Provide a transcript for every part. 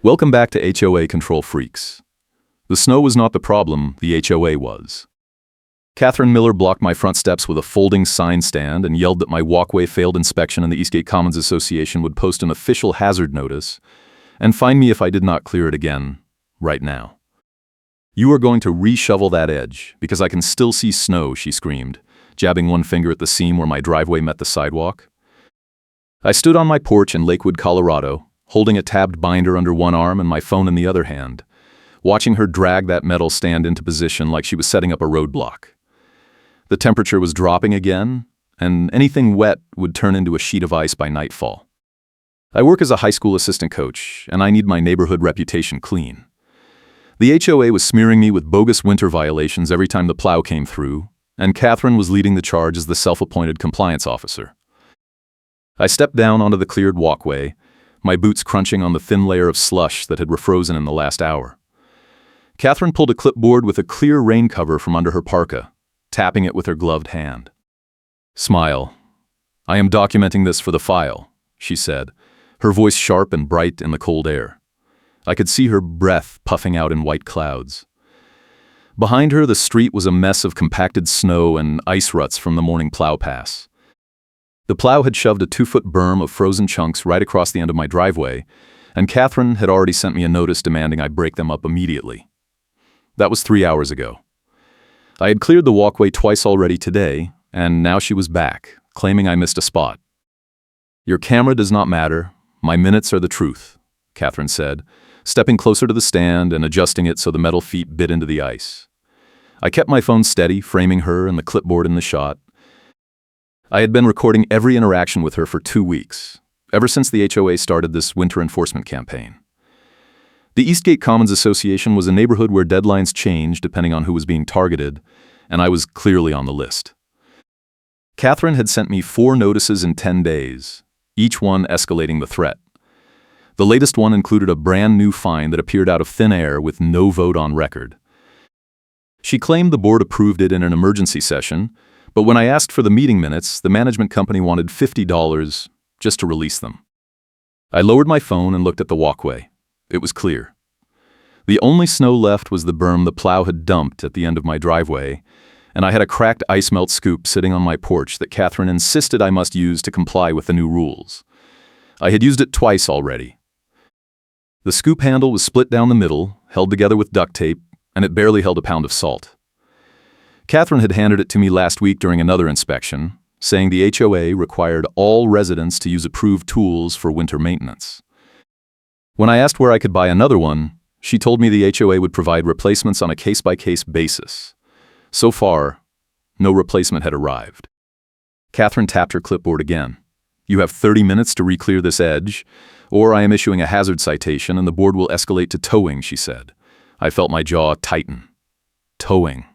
Welcome back to HOA Control Freaks. The snow was not the problem, the HOA was. Catherine Miller blocked my front steps with a folding sign stand and yelled that my walkway failed inspection and the Eastgate Commons Association would post an official hazard notice and fine me if I did not clear it again, right now. "You are going to re-shovel that edge, because I can still see snow," she screamed, jabbing one finger at the seam where my driveway met the sidewalk. I stood on my porch in Lakewood, Colorado, holding a tabbed binder under one arm and my phone in the other hand, watching her drag that metal stand into position like she was setting up a roadblock. The temperature was dropping again, and anything wet would turn into a sheet of ice by nightfall. I work as a high school assistant coach, and I need my neighborhood reputation clean. The HOA was smearing me with bogus winter violations every time the plow came through, and Catherine was leading the charge as the self-appointed compliance officer. I stepped down onto the cleared walkway, my boots crunching on the thin layer of slush that had refrozen in the last hour. Catherine pulled a clipboard with a clear rain cover from under her parka, tapping it with her gloved hand. "Smile. I am documenting this for the file," she said, her voice sharp and bright in the cold air. I could see her breath puffing out in white clouds. Behind her, the street was a mess of compacted snow and ice ruts from the morning plow pass. The plow had shoved a 2-foot berm of frozen chunks right across the end of my driveway, and Catherine had already sent me a notice demanding I break them up immediately. That was 3 hours ago. I had cleared the walkway twice already today, and now she was back, claiming I missed a spot. "Your camera does not matter. My minutes are the truth," Catherine said, stepping closer to the stand and adjusting it so the metal feet bit into the ice. I kept my phone steady, framing her and the clipboard in the shot. I had been recording every interaction with her for 2 weeks, ever since the HOA started this winter enforcement campaign. The Eastgate Commons Association was a neighborhood where deadlines changed depending on who was being targeted, and I was clearly on the list. Catherine had sent me 4 notices in 10 days, each one escalating the threat. The latest one included a brand new fine that appeared out of thin air with no vote on record. She claimed the board approved it in an emergency session, but when I asked for the meeting minutes, the management company wanted $50 just to release them. I lowered my phone and looked at the walkway. It was clear. The only snow left was the berm the plow had dumped at the end of my driveway, and I had a cracked ice melt scoop sitting on my porch that Catherine insisted I must use to comply with the new rules. I had used it twice already. The scoop handle was split down the middle, held together with duct tape, and it barely held a pound of salt. Catherine had handed it to me last week during another inspection, saying the HOA required all residents to use approved tools for winter maintenance. When I asked where I could buy another one, she told me the HOA would provide replacements on a case-by-case basis. So far, no replacement had arrived. Catherine tapped her clipboard again. "You have 30 minutes to re-clear this edge, or I am issuing a hazard citation and the board will escalate to towing," she said. I felt my jaw tighten. Towing.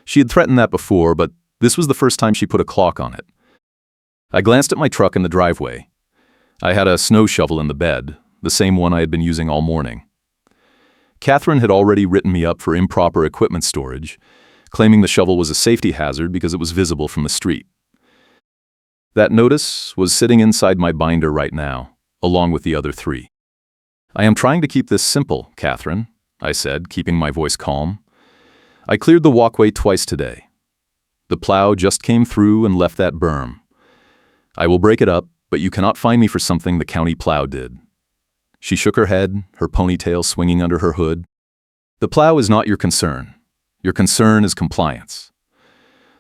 She had threatened that before, but this was the first time she put a clock on it. I glanced at my truck in the driveway. I had a snow shovel in the bed, the same one I had been using all morning. Catherine had already written me up for improper equipment storage, claiming the shovel was a safety hazard because it was visible from the street. That notice was sitting inside my binder right now, along with the other 3. "I am trying to keep this simple, Catherine," I said, keeping my voice calm. "I cleared the walkway twice today. The plow just came through and left that berm. I will break it up, but you cannot fine me for something the county plow did." She shook her head, her ponytail swinging under her hood. "The plow is not your concern. Your concern is compliance.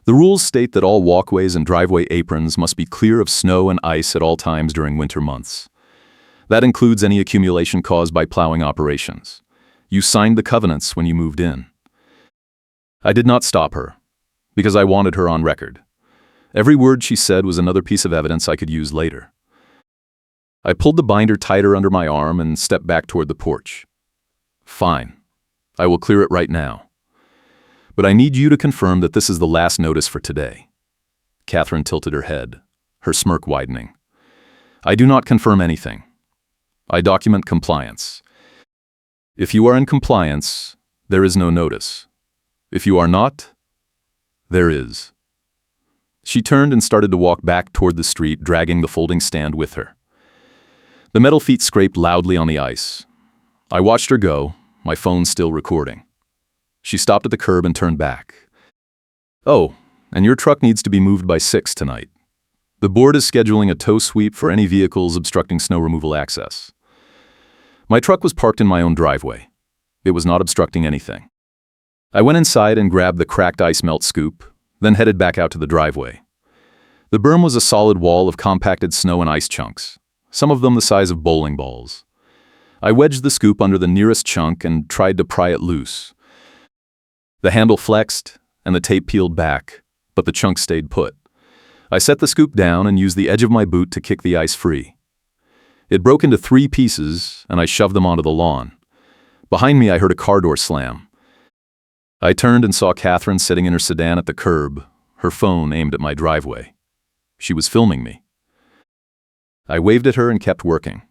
The rules state that all walkways and driveway aprons must be clear of snow and ice at all times during winter months. That includes any accumulation caused by plowing operations. You signed the covenants when you moved in." I did not stop her, because I wanted her on record. Every word she said was another piece of evidence I could use later. I pulled the binder tighter under my arm and stepped back toward the porch. "Fine. I will clear it right now. But I need you to confirm that this is the last notice for today." Catherine tilted her head, her smirk widening. "I do not confirm anything. I document compliance. If you are in compliance, there is no notice. If you are not, there is." She turned and started to walk back toward the street, dragging the folding stand with her. The metal feet scraped loudly on the ice. I watched her go, my phone still recording. She stopped at the curb and turned back. "Oh, and your truck needs to be moved by 6 tonight. The board is scheduling a tow sweep for any vehicles obstructing snow removal access." My truck was parked in my own driveway. It was not obstructing anything. I went inside and grabbed the cracked ice melt scoop, then headed back out to the driveway. The berm was a solid wall of compacted snow and ice chunks, some of them the size of bowling balls. I wedged the scoop under the nearest chunk and tried to pry it loose. The handle flexed, and the tape peeled back, but the chunk stayed put. I set the scoop down and used the edge of my boot to kick the ice free. It broke into 3 pieces, and I shoved them onto the lawn. Behind me, I heard a car door slam. I turned and saw Catherine sitting in her sedan at the curb, her phone aimed at my driveway. She was filming me. I waved at her and kept working.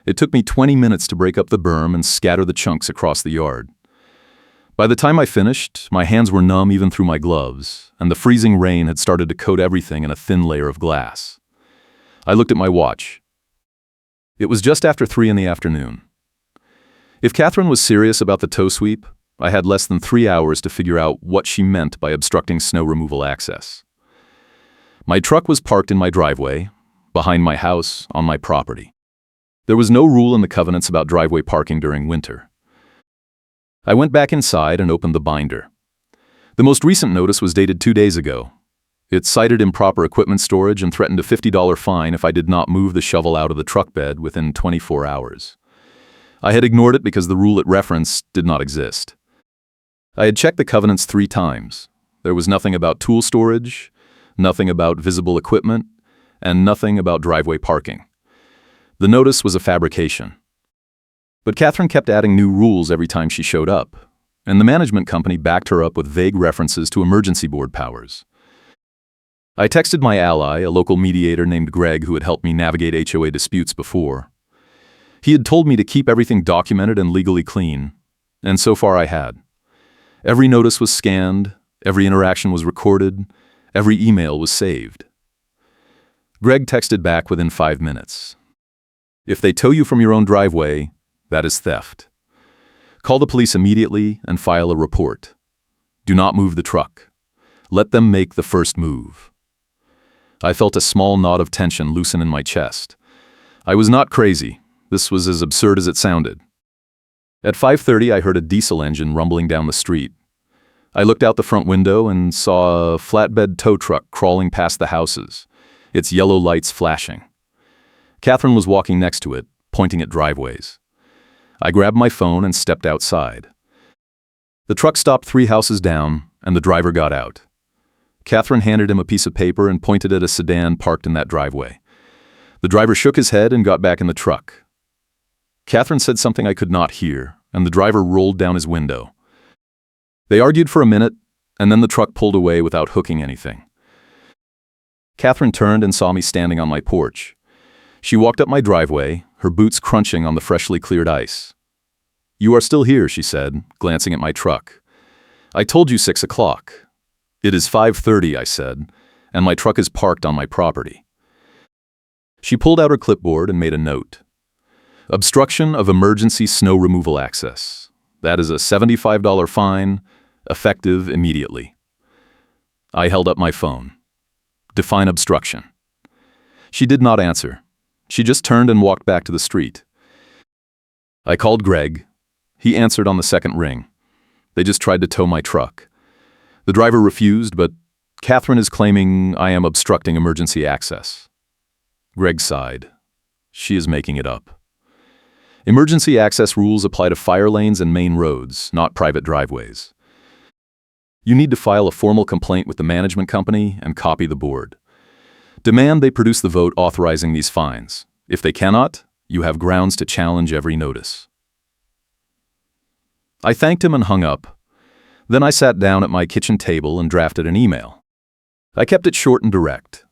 It took me 20 minutes to break up the berm and scatter the chunks across the yard. By the time I finished, my hands were numb even through my gloves, and the freezing rain had started to coat everything in a thin layer of glass. I looked at my watch. It was just after 3 in the afternoon. If Catherine was serious about the tow sweep, I had less than 3 hours to figure out what she meant by obstructing snow removal access. My truck was parked in my driveway, behind my house, on my property. There was no rule in the covenants about driveway parking during winter. I went back inside and opened the binder. The most recent notice was dated 2 days ago. It cited improper equipment storage and threatened a $50 fine if I did not move the shovel out of the truck bed within 24 hours. I had ignored it because the rule it referenced did not exist. I had checked the covenants 3 times. There was nothing about tool storage, nothing about visible equipment, and nothing about driveway parking. The notice was a fabrication. But Catherine kept adding new rules every time she showed up, and the management company backed her up with vague references to emergency board powers. I texted my ally, a local mediator named Greg who had helped me navigate HOA disputes before. He had told me to keep everything documented and legally clean, and so far I had. Every notice was scanned, every interaction was recorded, every email was saved. Greg texted back within 5 minutes. "If they tow you from your own driveway, that is theft. Call the police immediately and file a report. Do not move the truck. Let them make the first move." I felt a small knot of tension loosen in my chest. I was not crazy. This was as absurd as it sounded. At 5:30, I heard a diesel engine rumbling down the street. I looked out the front window and saw a flatbed tow truck crawling past the houses, its yellow lights flashing. Catherine was walking next to it, pointing at driveways. I grabbed my phone and stepped outside. The truck stopped 3 houses down, and the driver got out. Catherine handed him a piece of paper and pointed at a sedan parked in that driveway. The driver shook his head and got back in the truck. Catherine said something I could not hear, and the driver rolled down his window. They argued for a minute, and then the truck pulled away without hooking anything. Catherine turned and saw me standing on my porch. She walked up my driveway, her boots crunching on the freshly cleared ice. "You are still here," she said, glancing at my truck. "I told you 6 o'clock. It is 5:30, I said, and my truck is parked on my property." She pulled out her clipboard and made a note. "Obstruction of emergency snow removal access. That is a $75 fine, effective immediately." I held up my phone. "Define obstruction." She did not answer. She just turned and walked back to the street. I called Greg. He answered on the second ring. They just tried to tow my truck. The driver refused, but Catherine is claiming I am obstructing emergency access. Greg sighed. She is making it up. Emergency access rules apply to fire lanes and main roads, not private driveways. You need to file a formal complaint with the management company and copy the board. Demand they produce the vote authorizing these fines. If they cannot, you have grounds to challenge every notice. I thanked him and hung up. Then I sat down at my kitchen table and drafted an email. I kept it short and direct.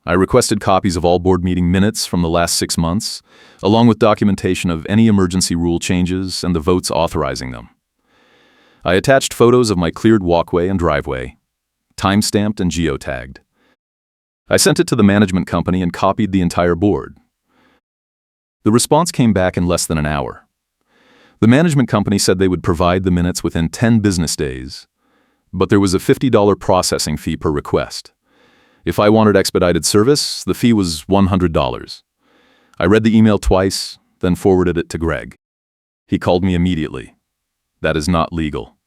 I requested copies of all board meeting minutes from the last 6 months, along with documentation of any emergency rule changes and the votes authorizing them. I attached photos of my cleared walkway and driveway, time-stamped and geotagged. I sent it to the management company and copied the entire board. The response came back in less than an hour. The management company said they would provide the minutes within 10 business days, but there was a $50 processing fee per request. If I wanted expedited service, the fee was $100. I read the email twice, then forwarded it to Greg. He called me immediately. That is not legal.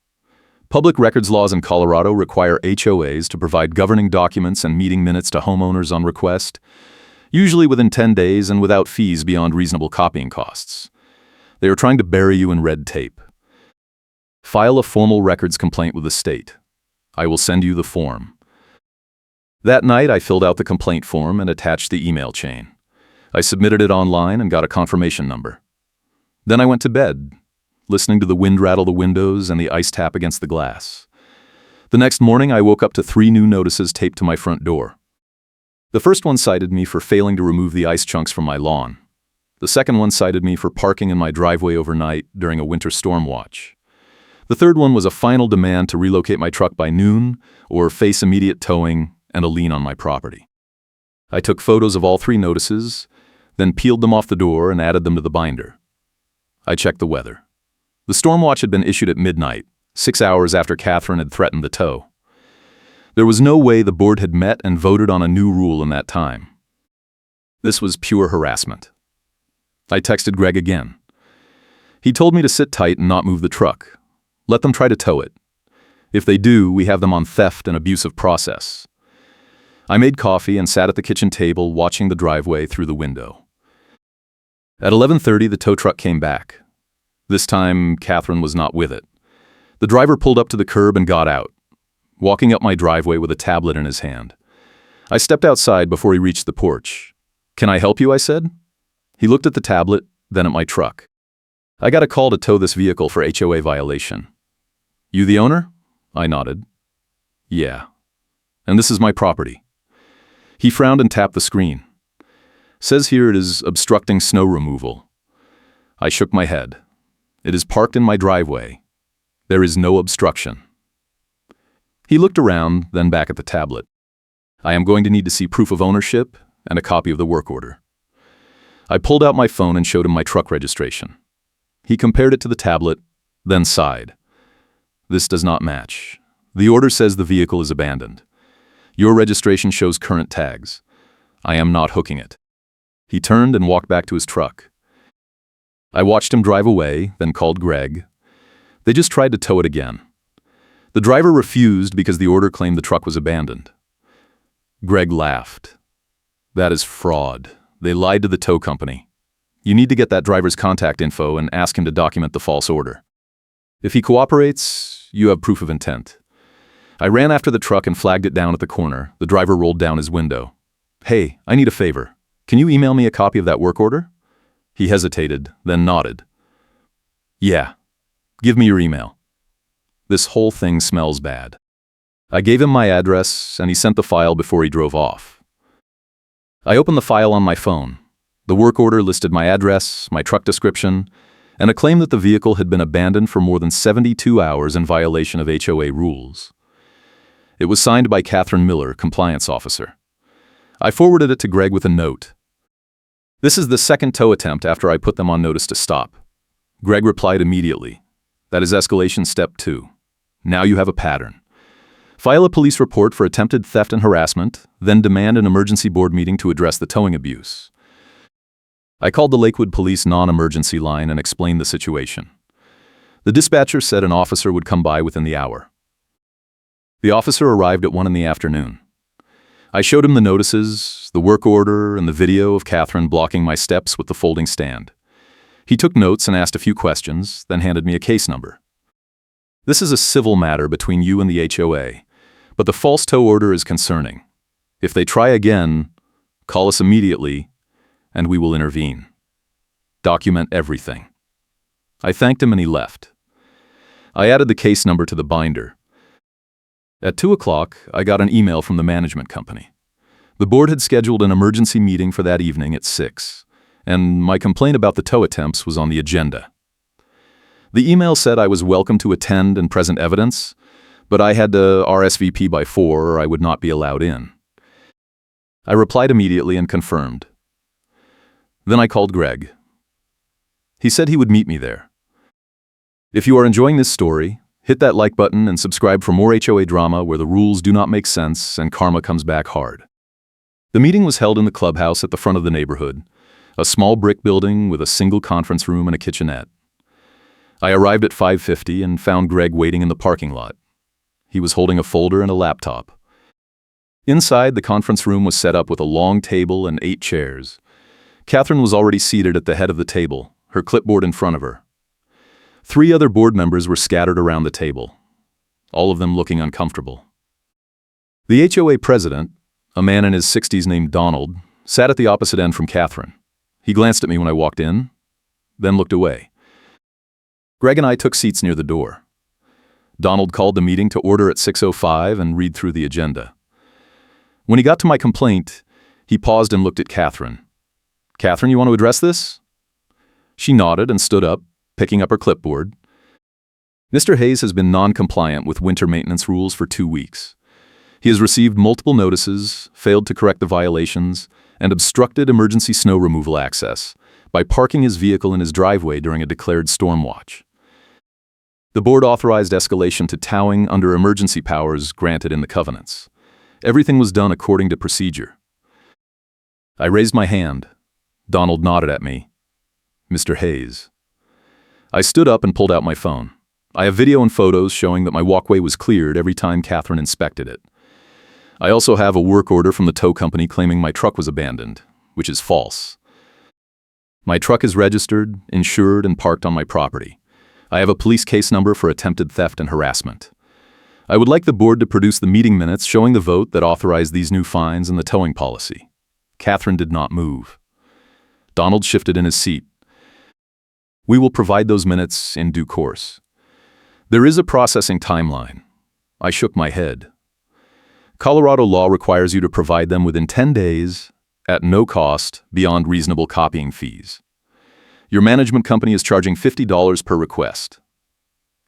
Public records laws in Colorado require HOAs to provide governing documents and meeting minutes to homeowners on request, usually within 10 days and without fees beyond reasonable copying costs. They are trying to bury you in red tape. File a formal records complaint with the state. I will send you the form. That night, I filled out the complaint form and attached the email chain. I submitted it online and got a confirmation number. Then I went to bed, listening to the wind rattle the windows and the ice tap against the glass. The next morning, I woke up to 3 new notices taped to my front door. The first one cited me for failing to remove the ice chunks from my lawn. The second one cited me for parking in my driveway overnight during a winter storm watch. The third one was a final demand to relocate my truck by noon or face immediate towing and a lien on my property. I took photos of all 3 notices, then peeled them off the door and added them to the binder. I checked the weather. The storm watch had been issued at midnight, 6 hours after Catherine had threatened the tow. There was no way the board had met and voted on a new rule in that time. This was pure harassment. I texted Greg again. He told me to sit tight and not move the truck. Let them try to tow it. If they do, we have them on theft and abusive process. I made coffee and sat at the kitchen table watching the driveway through the window. At 11:30, the tow truck came back. This time, Catherine was not with it. The driver pulled up to the curb and got out, walking up my driveway with a tablet in his hand. I stepped outside before he reached the porch. "Can I help you?" I said. He looked at the tablet, then at my truck. "I got a call to tow this vehicle for HOA violation." "You the owner?" I nodded. "Yeah. And this is my property." He frowned and tapped the screen. "Says here it is obstructing snow removal." I shook my head. "It is parked in my driveway. There is no obstruction." He looked around, then back at the tablet. "I am going to need to see proof of ownership and a copy of the work order." I pulled out my phone and showed him my truck registration. He compared it to the tablet, then sighed. "This does not match. The order says the vehicle is abandoned. Your registration shows current tags. I am not hooking it." He turned and walked back to his truck. I watched him drive away, then called Greg. They just tried to tow it again. The driver refused because the order claimed the truck was abandoned. Greg laughed. "That is fraud. They lied to the tow company. You need to get that driver's contact info and ask him to document the false order. If he cooperates, you have proof of intent." I ran after the truck and flagged it down at the corner. The driver rolled down his window. "Hey, I need a favor. Can you email me a copy of that work order?" He hesitated, then nodded. "Yeah. Give me your email." This whole thing smells bad. I gave him my address, and he sent the file before he drove off. I opened the file on my phone. The work order listed my address, my truck description, and a claim that the vehicle had been abandoned for more than 72 hours in violation of HOA rules. It was signed by Catherine Miller, compliance officer. I forwarded it to Greg with a note. "This is the second tow attempt after I put them on notice to stop." Greg replied immediately. "That is escalation step 2. Now you have a pattern. File a police report for attempted theft and harassment, then demand an emergency board meeting to address the towing abuse." I called the Lakewood Police non-emergency line and explained the situation. The dispatcher said an officer would come by within the hour. The officer arrived at 1 in the afternoon. I showed him the notices, the work order, and the video of Catherine blocking my steps with the folding stand. He took notes and asked a few questions, then handed me a case number. "This is a civil matter between you and the HOA, but the false tow order is concerning. If they try again, call us immediately, and we will intervene. Document everything." I thanked him and he left. I added the case number to the binder. At 2 o'clock, I got an email from the management company. The board had scheduled an emergency meeting for that evening at 6, and my complaint about the tow attempts was on the agenda. The email said I was welcome to attend and present evidence, but I had to RSVP by 4 or I would not be allowed in. I replied immediately and confirmed. Then I called Greg. He said he would meet me there. If you are enjoying this story, hit that like button and subscribe for more HOA drama where the rules do not make sense and karma comes back hard. The meeting was held in the clubhouse at the front of the neighborhood, a small brick building with a single conference room and a kitchenette. I arrived at 5:50 and found Greg waiting in the parking lot. He was holding a folder and a laptop. Inside, the conference room was set up with a long table and 8 chairs. Catherine was already seated at the head of the table, her clipboard in front of her. 3 other board members were scattered around the table, all of them looking uncomfortable. The HOA president, a man in his 60s named Donald, sat at the opposite end from Catherine. He glanced at me when I walked in, then looked away. Greg and I took seats near the door. Donald called the meeting to order at 6:05 and read through the agenda. When he got to my complaint, he paused and looked at Catherine. "Catherine, you want to address this?" She nodded and stood up, picking up her clipboard. "Mr. Hayes has been non-compliant with winter maintenance rules for 2 weeks. He has received multiple notices, failed to correct the violations, and obstructed emergency snow removal access by parking his vehicle in his driveway during a declared storm watch. The board authorized escalation to towing under emergency powers granted in the covenants. Everything was done according to procedure." I raised my hand. Donald nodded at me. "Mr. Hayes." I stood up and pulled out my phone. I have video and photos showing that my walkway was cleared every time Catherine inspected it. I also have a work order from the tow company claiming my truck was abandoned, which is false. My truck is registered, insured, and parked on my property. I have a police case number for attempted theft and harassment. I would like the board to produce the meeting minutes showing the vote that authorized these new fines and the towing policy. Catherine did not move. Donald shifted in his seat. "We will provide those minutes in due course. There is a processing timeline." I shook my head. "Colorado law requires you to provide them within 10 days, at no cost, beyond reasonable copying fees. Your management company is charging $50 per request.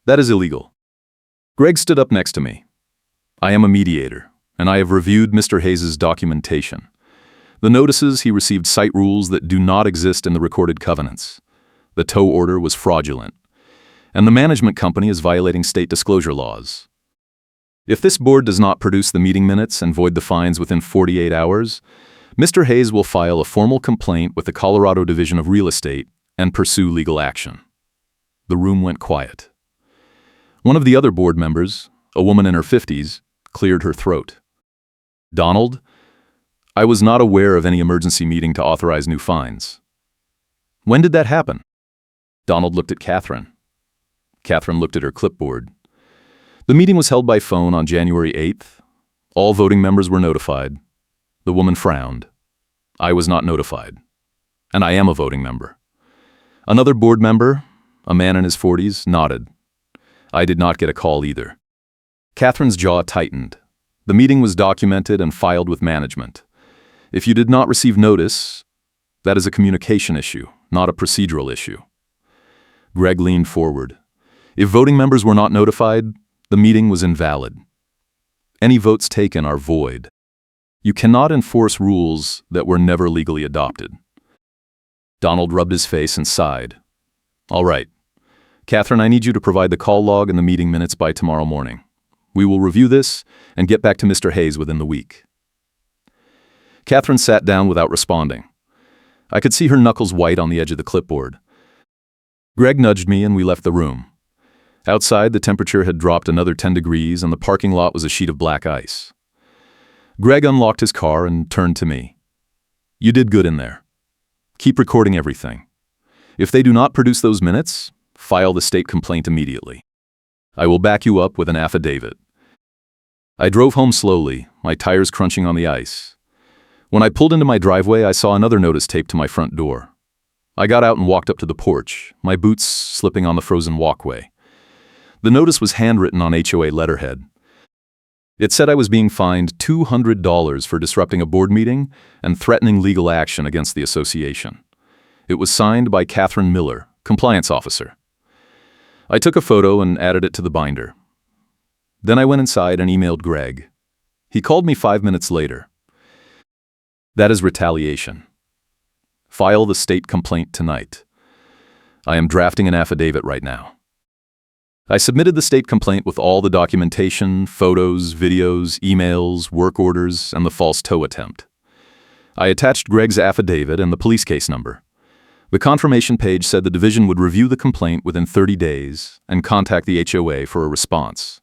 That is illegal." Greg stood up next to me. "I am a mediator, and I have reviewed Mr. Hayes' documentation. The notices he received cite rules that do not exist in the recorded covenants. The tow order was fraudulent, and the management company is violating state disclosure laws. If this board does not produce the meeting minutes and void the fines within 48 hours, Mr. Hayes will file a formal complaint with the Colorado Division of Real Estate and pursue legal action." The room went quiet. One of the other board members, a woman in her 50s, cleared her throat. "Donald, I was not aware of any emergency meeting to authorize new fines. When did that happen?" Donald looked at Catherine. Catherine looked at her clipboard. "The meeting was held by phone on January 8th. All voting members were notified." The woman frowned. "I was not notified, and I am a voting member." Another board member, a man in his 40s, nodded. "I did not get a call either." Catherine's jaw tightened. The meeting was documented and filed with management. If you did not receive notice, that is a communication issue, not a procedural issue. Greg leaned forward. "If voting members were not notified, the meeting was invalid. Any votes taken are void. You cannot enforce rules that were never legally adopted." Donald rubbed his face and sighed. "All right. Catherine, I need you to provide the call log and the meeting minutes by tomorrow morning. We will review this and get back to Mr. Hayes within the week." Catherine sat down without responding. I could see her knuckles white on the edge of the clipboard. Greg nudged me and we left the room. Outside, the temperature had dropped another 10 degrees and the parking lot was a sheet of black ice. Greg unlocked his car and turned to me. "You did good in there. Keep recording everything. If they do not produce those minutes, file the state complaint immediately. I will back you up with an affidavit." I drove home slowly, my tires crunching on the ice. When I pulled into my driveway, I saw another notice taped to my front door. I got out and walked up to the porch, my boots slipping on the frozen walkway. The notice was handwritten on HOA letterhead. It said I was being fined $200 for disrupting a board meeting and threatening legal action against the association. It was signed by Catherine Miller, compliance officer. I took a photo and added it to the binder. Then I went inside and emailed Greg. He called me 5 minutes later. "That is retaliation. File the state complaint tonight. I am drafting an affidavit right now." I submitted the state complaint with all the documentation, photos, videos, emails, work orders, and the false tow attempt. I attached Greg's affidavit and the police case number. The confirmation page said the division would review the complaint within 30 days and contact the HOA for a response.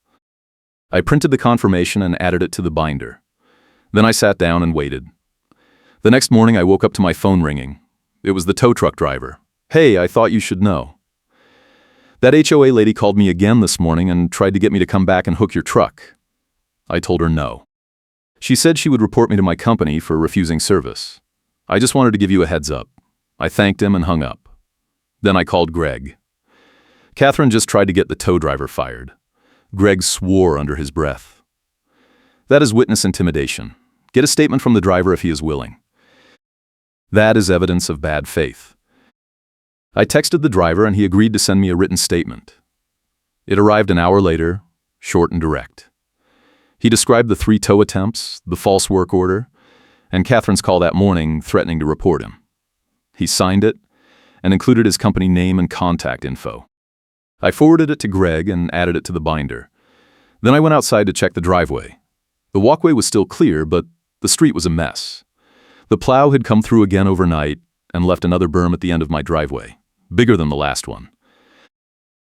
I printed the confirmation and added it to the binder. Then I sat down and waited. The next morning I woke up to my phone ringing. It was the tow truck driver. "Hey, I thought you should know. That HOA lady called me again this morning and tried to get me to come back and hook your truck." I told her no. She said she would report me to my company for refusing service. "I just wanted to give you a heads up." I thanked him and hung up. Then I called Greg. Catherine just tried to get the tow driver fired. Greg swore under his breath. "That is witness intimidation. Get a statement from the driver if he is willing." That is evidence of bad faith. I texted the driver and he agreed to send me a written statement. It arrived an hour later, short and direct. He described the 3 tow attempts, the false work order, and Catherine's call that morning threatening to report him. He signed it and included his company name and contact info. I forwarded it to Greg and added it to the binder. Then I went outside to check the driveway. The walkway was still clear, but the street was a mess. The plow had come through again overnight and left another berm at the end of my driveway, bigger than the last one.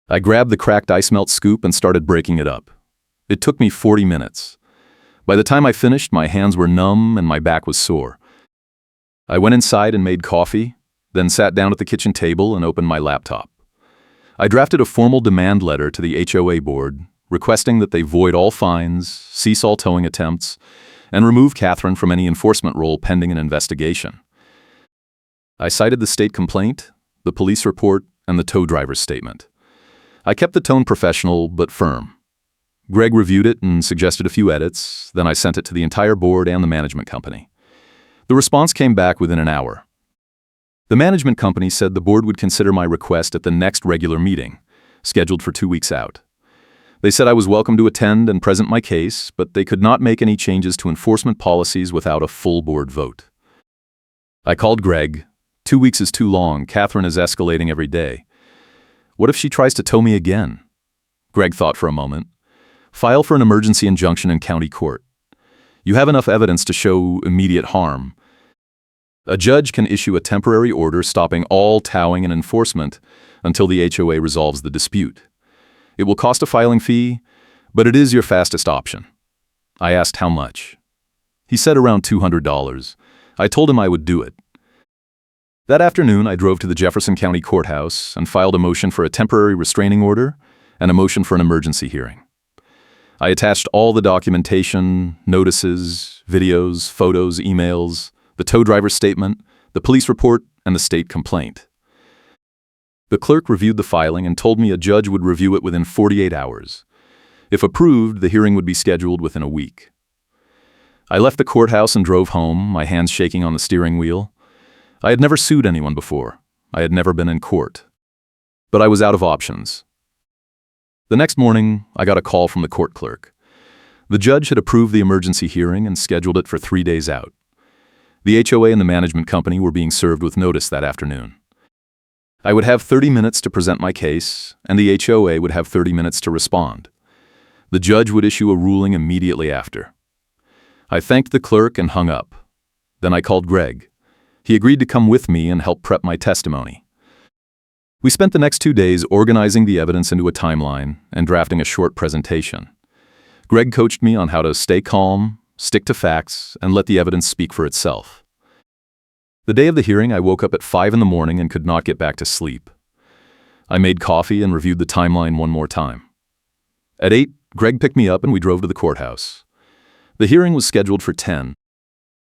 I grabbed the cracked ice melt scoop and started breaking it up. It took me 40 minutes. By the time I finished, my hands were numb and my back was sore. I went inside and made coffee, then sat down at the kitchen table and opened my laptop. I drafted a formal demand letter to the HOA board, requesting that they void all fines, cease all towing attempts, and remove Catherine from any enforcement role pending an investigation. I cited the state complaint, the police report, and the tow driver's statement. I kept the tone professional but firm. Greg reviewed it and suggested a few edits, then I sent it to the entire board and the management company. The response came back within an hour. The management company said the board would consider my request at the next regular meeting, scheduled for 2 weeks out. They said I was welcome to attend and present my case, but they could not make any changes to enforcement policies without a full board vote. I called Greg. 2 weeks is too long. Catherine is escalating every day. What if she tries to tow me again? Greg thought for a moment. File for an emergency injunction in county court. You have enough evidence to show immediate harm. A judge can issue a temporary order stopping all towing and enforcement until the HOA resolves the dispute. It will cost a filing fee, but it is your fastest option. I asked how much. He said around $200. I told him I would do it. That afternoon, I drove to the Jefferson County Courthouse and filed a motion for a temporary restraining order and a motion for an emergency hearing. I attached all the documentation, notices, videos, photos, emails, the tow driver's statement, the police report, and the state complaint. The clerk reviewed the filing and told me a judge would review it within 48 hours. If approved, the hearing would be scheduled within a week. I left the courthouse and drove home, my hands shaking on the steering wheel. I had never sued anyone before. I had never been in court. But I was out of options. The next morning, I got a call from the court clerk. The judge had approved the emergency hearing and scheduled it for 3 days out. The HOA and the management company were being served with notice that afternoon. I would have 30 minutes to present my case, and the HOA would have 30 minutes to respond. The judge would issue a ruling immediately after. I thanked the clerk and hung up. Then I called Greg. He agreed to come with me and help prep my testimony. We spent the next 2 days organizing the evidence into a timeline and drafting a short presentation. Greg coached me on how to stay calm, stick to facts, and let the evidence speak for itself. The day of the hearing, I woke up at 5 in the morning and could not get back to sleep. I made coffee and reviewed the timeline one more time. At 8, Greg picked me up and we drove to the courthouse. The hearing was scheduled for 10.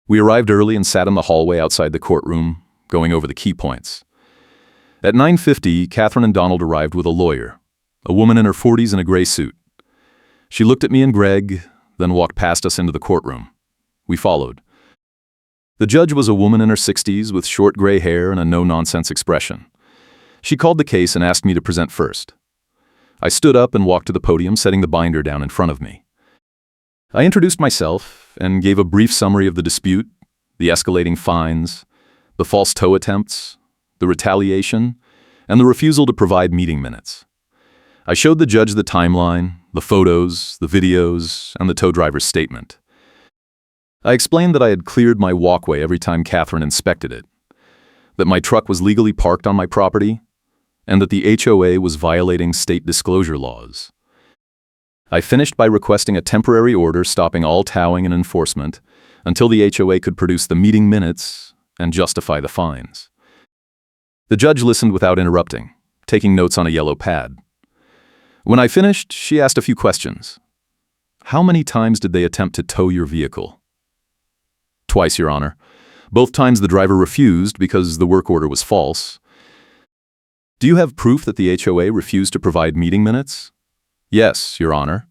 We arrived early and sat in the hallway outside the courtroom, going over the key points. At 9:50, Catherine and Donald arrived with a lawyer, a woman in her 40s in a gray suit. She looked at me and Greg, then walked past us into the courtroom. We followed. The judge was a woman in her 60s with short gray hair and a no-nonsense expression. She called the case and asked me to present first. I stood up and walked to the podium, setting the binder down in front of me. I introduced myself and gave a brief summary of the dispute, the escalating fines, the false tow attempts, the retaliation, and the refusal to provide meeting minutes. I showed the judge the timeline, the photos, the videos, and the tow driver's statement. I explained that I had cleared my walkway every time Catherine inspected it, that my truck was legally parked on my property, and that the HOA was violating state disclosure laws. I finished by requesting a temporary order stopping all towing and enforcement until the HOA could produce the meeting minutes and justify the fines. The judge listened without interrupting, taking notes on a yellow pad. When I finished, she asked a few questions. How many times did they attempt to tow your vehicle? Twice, Your Honor. Both times the driver refused because the work order was false. Do you have proof that the HOA refused to provide meeting minutes? Yes, Your Honor.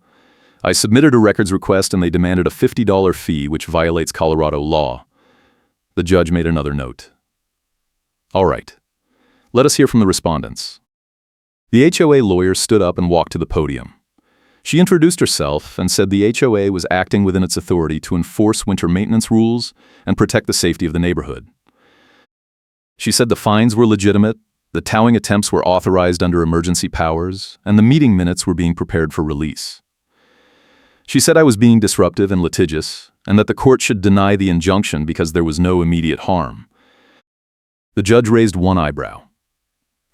I submitted a records request and they demanded a $50 fee, which violates Colorado law. The judge made another note. All right. Let us hear from the respondents. The HOA lawyer stood up and walked to the podium. She introduced herself and said the HOA was acting within its authority to enforce winter maintenance rules and protect the safety of the neighborhood. She said the fines were legitimate, the towing attempts were authorized under emergency powers, and the meeting minutes were being prepared for release. She said I was being disruptive and litigious, and that the court should deny the injunction because there was no immediate harm. The judge raised one eyebrow.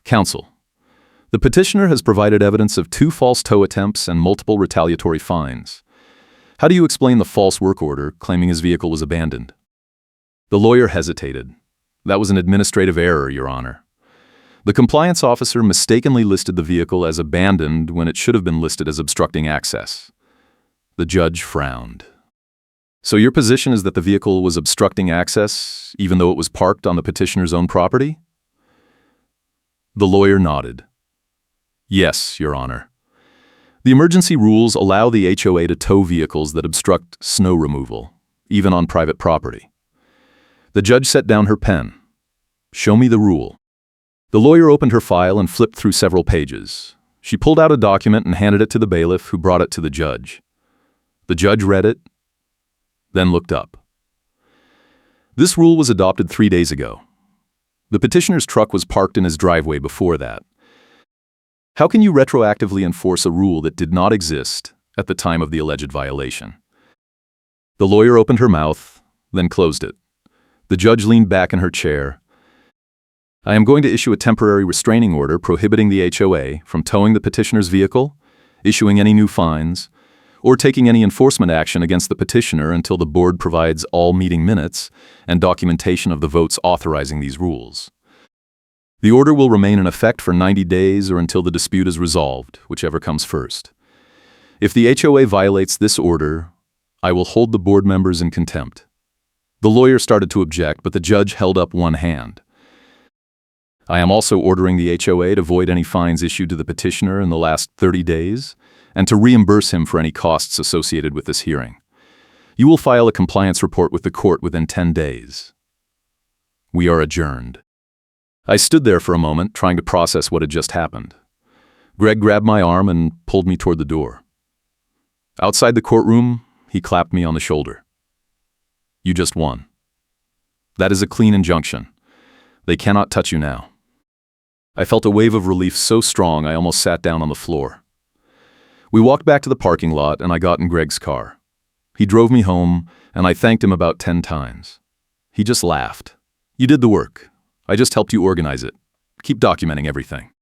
Counsel, the petitioner has provided evidence of 2 false tow attempts and multiple retaliatory fines. How do you explain the false work order claiming his vehicle was abandoned? The lawyer hesitated. That was an administrative error, Your Honor. The compliance officer mistakenly listed the vehicle as abandoned when it should have been listed as obstructing access. The judge frowned. So your position is that the vehicle was obstructing access, even though it was parked on the petitioner's own property? The lawyer nodded. Yes, Your Honor. The emergency rules allow the HOA to tow vehicles that obstruct snow removal, even on private property. The judge set down her pen. Show me the rule. The lawyer opened her file and flipped through several pages. She pulled out a document and handed it to the bailiff, who brought it to the judge. The judge read it, then looked up. This rule was adopted 3 days ago. The petitioner's truck was parked in his driveway before that. How can you retroactively enforce a rule that did not exist at the time of the alleged violation? The lawyer opened her mouth, then closed it. The judge leaned back in her chair. I am going to issue a temporary restraining order prohibiting the HOA from towing the petitioner's vehicle, issuing any new fines, or taking any enforcement action against the petitioner until the board provides all meeting minutes and documentation of the votes authorizing these rules. The order will remain in effect for 90 days or until the dispute is resolved, whichever comes first. If the HOA violates this order, I will hold the board members in contempt. The lawyer started to object, but the judge held up one hand. I am also ordering the HOA to void any fines issued to the petitioner in the last 30 days and to reimburse him for any costs associated with this hearing. You will file a compliance report with the court within 10 days. We are adjourned. I stood there for a moment, trying to process what had just happened. Greg grabbed my arm and pulled me toward the door. Outside the courtroom, he clapped me on the shoulder. You just won. That is a clean injunction. They cannot touch you now. I felt a wave of relief so strong I almost sat down on the floor. We walked back to the parking lot and I got in Greg's car. He drove me home and I thanked him about 10 times. He just laughed. You did the work. I just helped you organize it. Keep documenting everything.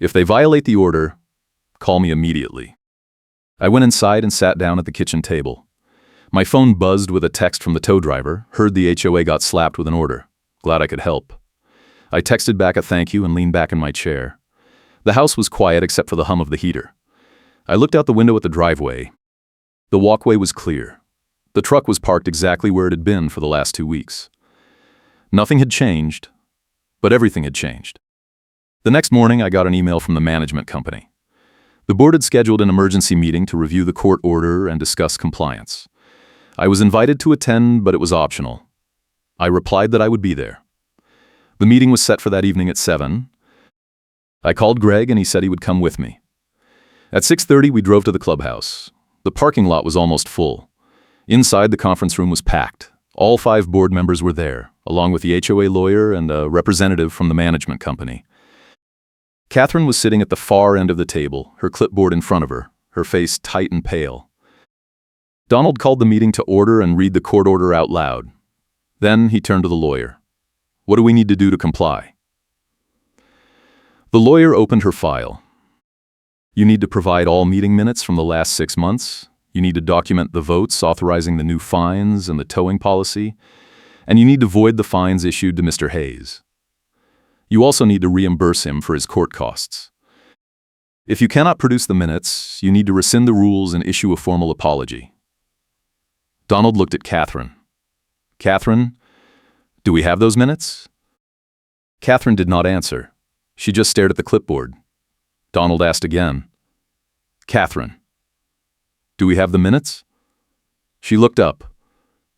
If they violate the order, call me immediately. I went inside and sat down at the kitchen table. My phone buzzed with a text from the tow driver, heard the HOA got slapped with an order. Glad I could help. I texted back a thank you and leaned back in my chair. The house was quiet except for the hum of the heater. I looked out the window at the driveway. The walkway was clear. The truck was parked exactly where it had been for the last 2 weeks. Nothing had changed, but everything had changed. The next morning, I got an email from the management company. The board had scheduled an emergency meeting to review the court order and discuss compliance. I was invited to attend, but it was optional. I replied that I would be there. The meeting was set for that evening at 7. I called Greg and he said he would come with me. At 6:30, we drove to the clubhouse. The parking lot was almost full. Inside, the conference room was packed. All 5 board members were there, along with the HOA lawyer and a representative from the management company. Catherine was sitting at the far end of the table, her clipboard in front of her, her face tight and pale. Donald called the meeting to order and read the court order out loud. Then he turned to the lawyer. "What do we need to do to comply?" The lawyer opened her file. "You need to provide all meeting minutes from the last 6 months. You need to document the votes authorizing the new fines and the towing policy. And you need to void the fines issued to Mr. Hayes. You also need to reimburse him for his court costs. If you cannot produce the minutes, you need to rescind the rules and issue a formal apology." Donald looked at Catherine. "Catherine, do we have those minutes?" Catherine did not answer. She just stared at the clipboard. Donald asked again. "Catherine, do we have the minutes?" She looked up,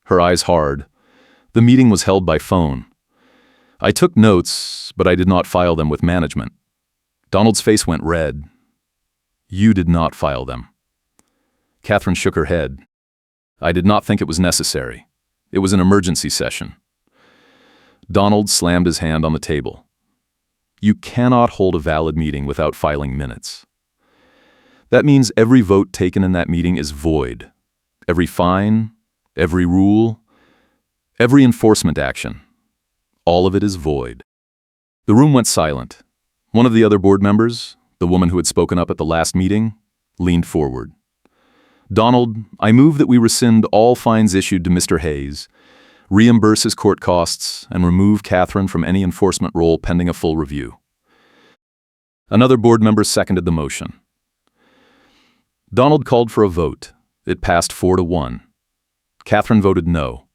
her eyes hard. The meeting was held by phone. I took notes, but I did not file them with management. Donald's face went red. "You did not file them." Catherine shook her head. "I did not think it was necessary. It was an emergency session." Donald slammed his hand on the table. "You cannot hold a valid meeting without filing minutes. That means every vote taken in that meeting is void. Every fine, every rule, every enforcement action. All of it is void." The room went silent. One of the other board members, the woman who had spoken up at the last meeting, leaned forward. "Donald, I move that we rescind all fines issued to Mr. Hayes, reimburse his court costs, and remove Catherine from any enforcement role pending a full review." Another board member seconded the motion. Donald called for a vote. It passed 4-1. Catherine voted no.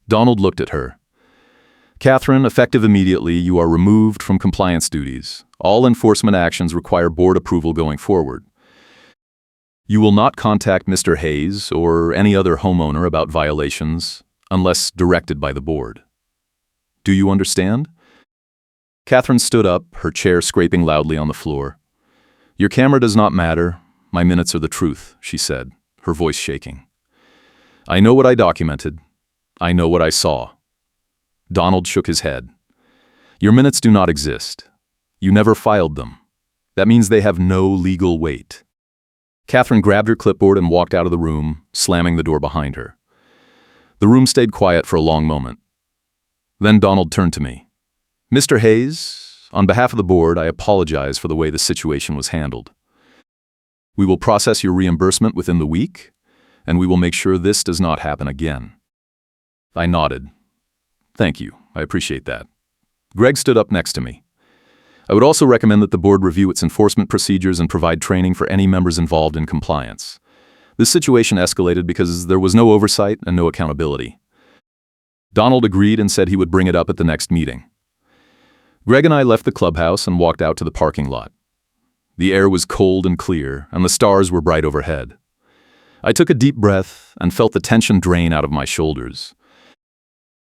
Donald looked at her. "Catherine, effective immediately, you are removed from compliance duties. All enforcement actions require board approval going forward. You will not contact Mr. Hayes or any other homeowner about violations unless directed by the board. Do you understand?" Catherine stood up, her chair scraping loudly on the floor. "Your camera does not matter. My minutes are the truth," she said, her voice shaking. "I know what I documented. I know what I saw." Donald shook his head. "Your minutes do not exist. You never filed them. That means they have no legal weight." Catherine grabbed her clipboard and walked out of the room, slamming the door behind her. The room stayed quiet for a long moment. Then Donald turned to me. "Mr. Hayes, on behalf of the board, I apologize for the way the situation was handled. We will process your reimbursement within the week, and we will make sure this does not happen again." I nodded. "Thank you, I appreciate that." Greg stood up next to me. "I would also recommend that the board review its enforcement procedures and provide training for any members involved in compliance. This situation escalated because there was no oversight and no accountability." Donald agreed and said he would bring it up at the next meeting. Greg and I left the clubhouse and walked out to the parking lot. The air was cold and clear, and the stars were bright overhead. I took a deep breath and felt the tension drain out of my shoulders.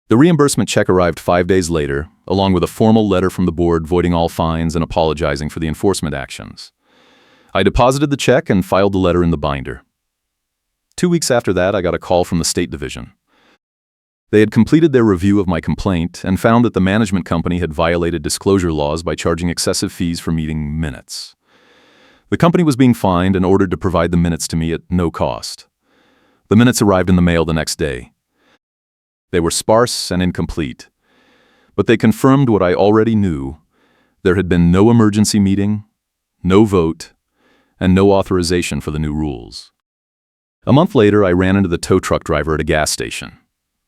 The reimbursement check arrived 5 days later, along with a formal letter from the board voiding all fines and apologizing for the enforcement actions. I deposited the check and filed the letter in the binder. 2 weeks after that, I got a call from the State Division. They had completed their review of my complaint and found that the management company had violated disclosure laws by charging excessive fees for meeting minutes. The company was being fined and ordered to provide the minutes to me at no cost. The minutes arrived in the mail the next day. They were sparse and incomplete, but they confirmed what I already knew. There had been no emergency meeting, no vote, and no authorization for the new rules. A month later, I ran into the tow truck driver at a gas station.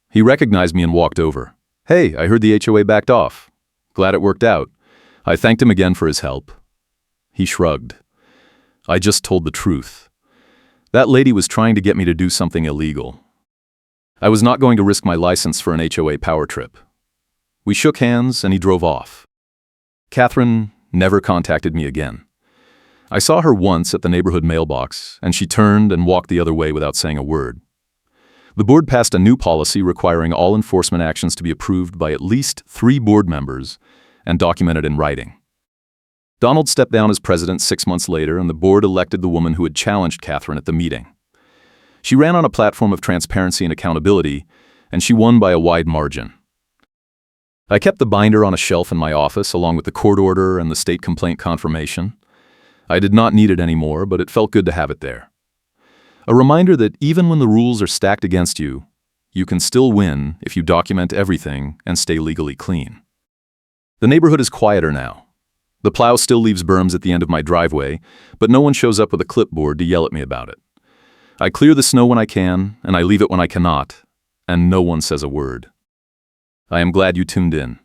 He recognized me and walked over. "Hey, I heard the HOA backed off. Glad it worked out." I thanked him again for his help. He shrugged. "I just told the truth. That lady was trying to get me to do something illegal. I was not going to risk my license for an HOA power trip." We shook hands and he drove off. Catherine never contacted me again. I saw her once at the neighborhood mailbox, and she turned and walked the other way without saying a word. The board passed a new policy requiring all enforcement actions to be approved by at least 3 board members and documented in writing. Donald stepped down as president 6 months later, and the board elected the woman who had challenged Catherine at the meeting. She ran on a platform of transparency and accountability, and she won by a wide margin. I kept the binder on a shelf in my office along with the court order and the state complaint confirmation. I did not need it anymore, but it felt good to have it there. A reminder that even when the rules are stacked against you, you can still win if you document everything and stay legally clean. The neighborhood is quieter now. The plow still leaves berms at the end of my driveway, but no one shows up with a clipboard to yell at me about it. I clear the snow when I can, and I leave it when I cannot, and no one says a word. I am glad you tuned in.